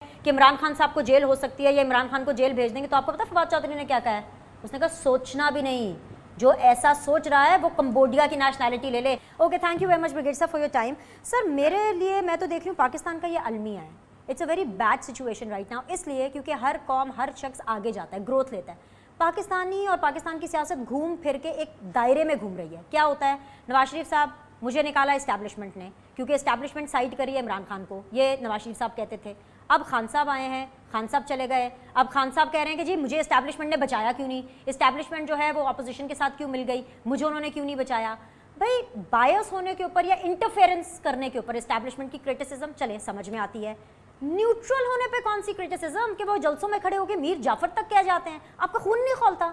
کہ عمران خان صاحب کو جیل ہو سکتی ہے یا عمران خان کو جیل بھیج دیں گے, تو آپ کو پتا فواد چودھری نے کیا کہا ہے؟ اس نے کہا سوچنا بھی نہیں, جو ایسا سوچ رہا ہے وہ کمبوڈیا کی نیشنلٹی لے لے. Okay, thank you very much brigade صاحب فار یور ٹائم. سر میرے لیے میں تو دیکھ رہی ہوں پاکستان کا یہ المیہ ہے, it's a very bad situation right now, اس لیے کیونکہ ہر قوم ہر شخص آگے جاتا ہے, گروتھ لیتا ہے. پاکستانی اور پاکستان کی سیاست گھوم پھر کے ایک دائرے میں گھوم رہی ہے. کیا ہوتا ہے, نواز شریف صاحب مجھے نکالا اسٹیبلشمنٹ نے کیونکہ اسٹیبلشمنٹ سائڈ کری ہے عمران خان کو, یہ نواز شریف صاحب کہتے تھے. اب خان صاحب آئے ہیں, خان صاحب چلے گئے, اب خان صاحب کہہ رہے ہیں کہ جی مجھے اسٹیبلشمنٹ نے بچایا کیوں نہیں, اسٹیبلشمنٹ جو ہے وہ اپوزیشن کے ساتھ کیوں مل گئی, مجھے انہوں نے کیوں نہیں بچایا. بھائی بائس ہونے کے اوپر یا انٹرفیئرنس کرنے کے اوپر اسٹیبلشمنٹ کی کرٹیسزم چلے سمجھ میں آتی ہے, نیوٹرل ہونے پہ کون سی کرٹیسزم کہ وہ جلسوں میں کھڑے ہو کے میر جعفر تک کہہ جاتے ہیں, آپ کا خون نہیں کھولتا.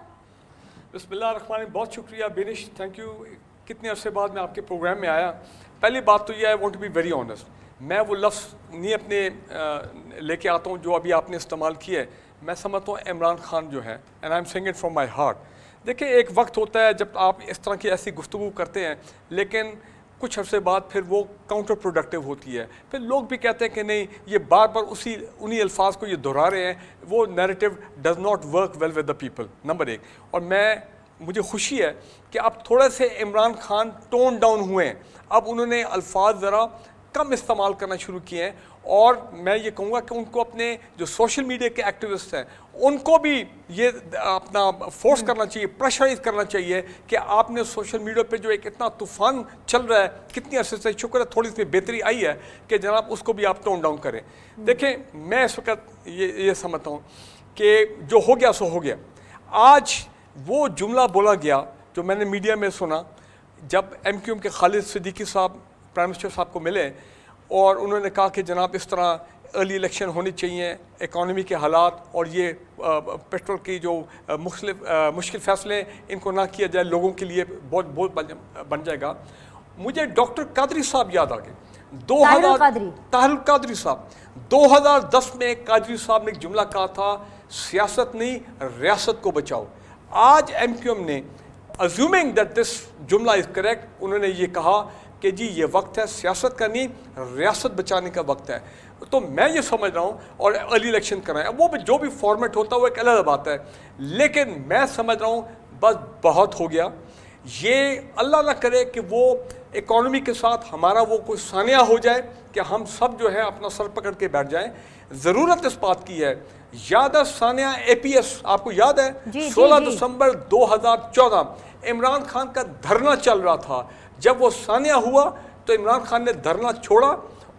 بسم اللہ الرحمن الرحیم. بہت شکریہ بینش, تھینک یو. کتنے عرصے بعد میں آپ کے پروگرام میں آیا. پہلی بات تو یہ ہے, want to be very honest, میں وہ لفظ نہیں اپنے لے کے آتا ہوں جو ابھی آپ نے استعمال کیا ہے. میں سمجھتا ہوں عمران خان جو ہے, and I am saying it from my heart. دیکھیں ایک وقت ہوتا ہے جب آپ اس طرح کی ایسی گفتگو کرتے ہیں, لیکن کچھ عرصے بعد پھر وہ کاؤنٹر پروڈکٹیو ہوتی ہے. پھر لوگ بھی کہتے ہیں کہ نہیں یہ بار بار انہی الفاظ کو یہ دہرا رہے ہیں, وہ narrative does not work well with the people, number ایک. اور مجھے خوشی ہے کہ اب تھوڑے سے عمران خان ٹون ڈاؤن ہوئے ہیں, اب انہوں نے الفاظ ذرا کم استعمال کرنا شروع کیے ہیں. اور میں یہ کہوں گا کہ ان کو اپنے جو سوشل میڈیا کے ایکٹیوسٹ ہیں ان کو بھی یہ اپنا فورس کرنا چاہیے, پریشرائز کرنا چاہیے کہ آپ نے سوشل میڈیا پہ جو ایک اتنا طوفان چل رہا ہے کتنی عرصے سے, شکر ہے تھوڑی سی بہتری آئی ہے, کہ جناب اس کو بھی آپ ٹون ڈاؤن کریں. دیکھیں میں اس وقت یہ سمجھتا ہوں کہ جو ہو گیا سو ہو گیا. آج وہ جملہ بولا گیا جو میں نے میڈیا میں سنا جب ایم کیو ایم کے خالد صدیقی صاحب پرائم منسٹر صاحب کو ملے, اور انہوں نے کہا کہ جناب اس طرح ارلی الیکشن ہونی چاہیے, اکانومی کے حالات اور یہ پیٹرول کی جو مشکل فیصلے ان کو نہ کیا جائے, لوگوں کے لیے بہت بن جائے گا. مجھے ڈاکٹر قادری صاحب یاد آ گئے, طاہر القادری صاحب. 2010 میں قادری صاحب نے ایک جملہ کہا تھا, سیاست نہیں ریاست کو بچاؤ. آج ایم کیو ایم نے assuming that this جملہ is correct, انہوں نے یہ کہا کہ جی یہ وقت ہے سیاست کا نہیں ریاست بچانے کا وقت ہے. تو میں یہ سمجھ رہا ہوں, اور ارلی الیکشن کرائیں, وہ بھی جو بھی فارمیٹ ہوتا ہے وہ ایک الگ بات ہے, لیکن میں سمجھ رہا ہوں بس بہت ہو گیا. یہ اللہ نہ کرے کہ وہ اکانومی کے ساتھ ہمارا وہ کوئی سانحہ ہو جائے کہ ہم سب جو ہے اپنا سر پکڑ کے بیٹھ جائیں. ضرورت اس بات کی ہے, یاد ہے سانحہ اے پی ایس, آپ کو یاد ہے 16 دسمبر 2014 عمران خان کا دھرنا چل رہا تھا. جب وہ سانحہ ہوا تو عمران خان نے دھرنا چھوڑا,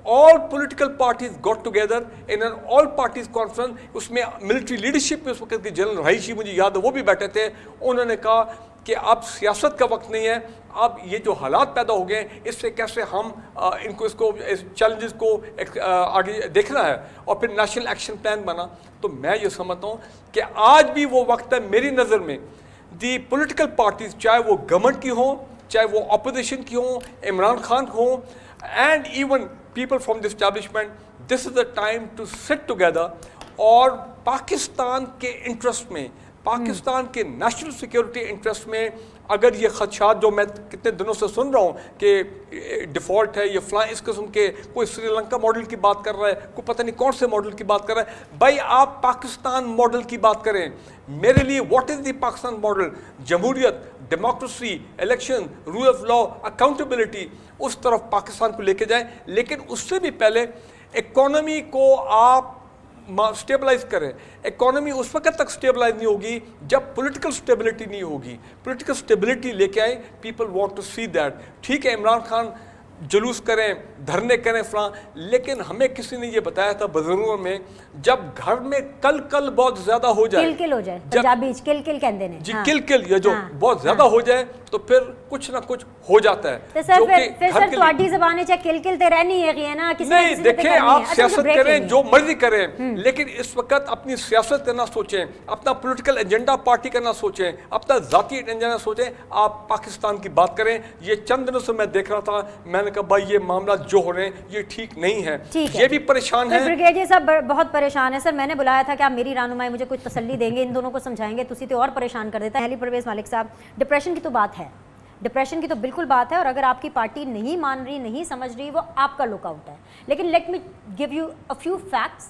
all political parties got together in an all parties conference. اس میں ملٹری لیڈرشپ میں اس وقت کی جنرل رہائشی مجھے یاد ہے وہ بھی بیٹھے تھے. انہوں نے کہا کہ اب سیاست کا وقت نہیں ہے, اب یہ جو حالات پیدا ہو گئے اس سے کیسے ہم اس کو چیلنجز کو آگے دیکھنا ہے, اور پھر نیشنل ایکشن پلان بنا. تو میں یہ سمجھتا ہوں کہ آج بھی وہ وقت ہے میری نظر میں, دی پولیٹیکل پارٹیز چاہے وہ گورنمنٹ کی ہوں چاہے وہ اپوزیشن کی ہوں, عمران خان ہوں, and even people from the establishment, this is the time to sit together. اور پاکستان کے انٹرسٹ میں, پاکستان کے نیشنل سیکیورٹی انٹرسٹ میں اگر یہ خدشات جو میں کتنے دنوں سے سن رہا ہوں کہ ڈیفالٹ ہے یہ فلاں اس قسم کے, کوئی سری لنکا ماڈل کی بات کر رہا ہے, کوئی پتہ نہیں کون سے ماڈل کی بات کر رہا ہے, بھائی آپ پاکستان ماڈل کی بات کریں. میرے لیے what is the Pakistan model? جمہوریت, democracy, election, rule of law, accountability, اس طرف پاکستان کو لے کے جائیں. لیکن اس سے بھی پہلے اکانومی کو آپ اسٹیبلائز کریں. اکانومی اس وقت تک اسٹیبلائز نہیں ہوگی جب پولیٹیکل اسٹیبلٹی نہیں ہوگی. پولیٹیکل اسٹیبلٹی لے کے آئیں, people want to see that. ٹھیک ہے عمران خان جلوس کریں, دھرنے کریں فلاں, لیکن ہمیں کسی نے یہ بتایا تھا بزرگوں میں, جب گھر میں کل بہت زیادہ ہو جائے, کل ہو جائے, پنجابی کل کہندے نے, جی کل یہ جو بہت زیادہ ہو جائے تو پھر کچھ نہ کچھ ہو جاتا ہے. تو سر پھر سر تواڈی زبان وچ کل تے رہنی ہے نا, کسی نہیں دیکھیں آپ سیاست کریں جو مرضی کریں, لیکن اس وقت اپنی سیاست کا نہ سوچیں, اپنا پولیٹیکل ایجنڈا پارٹی کا نہ سوچیں, اپنا ذاتی ایجنڈا نہ سوچیں, آپ پاکستان کی بات کریں. یہ چند دنوں سے میں دیکھ رہا تھا, میں نے کہا بھائی یہ معاملات جو ہو رہے ہیں یہ ٹھیک نہیں ہے, یہ بھی پریشان ہے. بریگیڈیئر صاحب بہت پریشان ہے. سر میں نے بلایا تھا کہ آپ میری رہنمائی مجھے کچھ تسلی دیں گے, ان دونوں کو سمجھائیں گے, تسی تو اور پریشان کر دیتا ہے. علی پرویز مالک صاحب, ڈپریشن کی تو بات ہے, ڈپریشن کی تو بالکل بات ہے, اور اگر آپ کی پارٹی نہیں مان رہی, نہیں سمجھ رہی, وہ آپ کا لک آؤٹ ہے. لیکن let me give you a few facts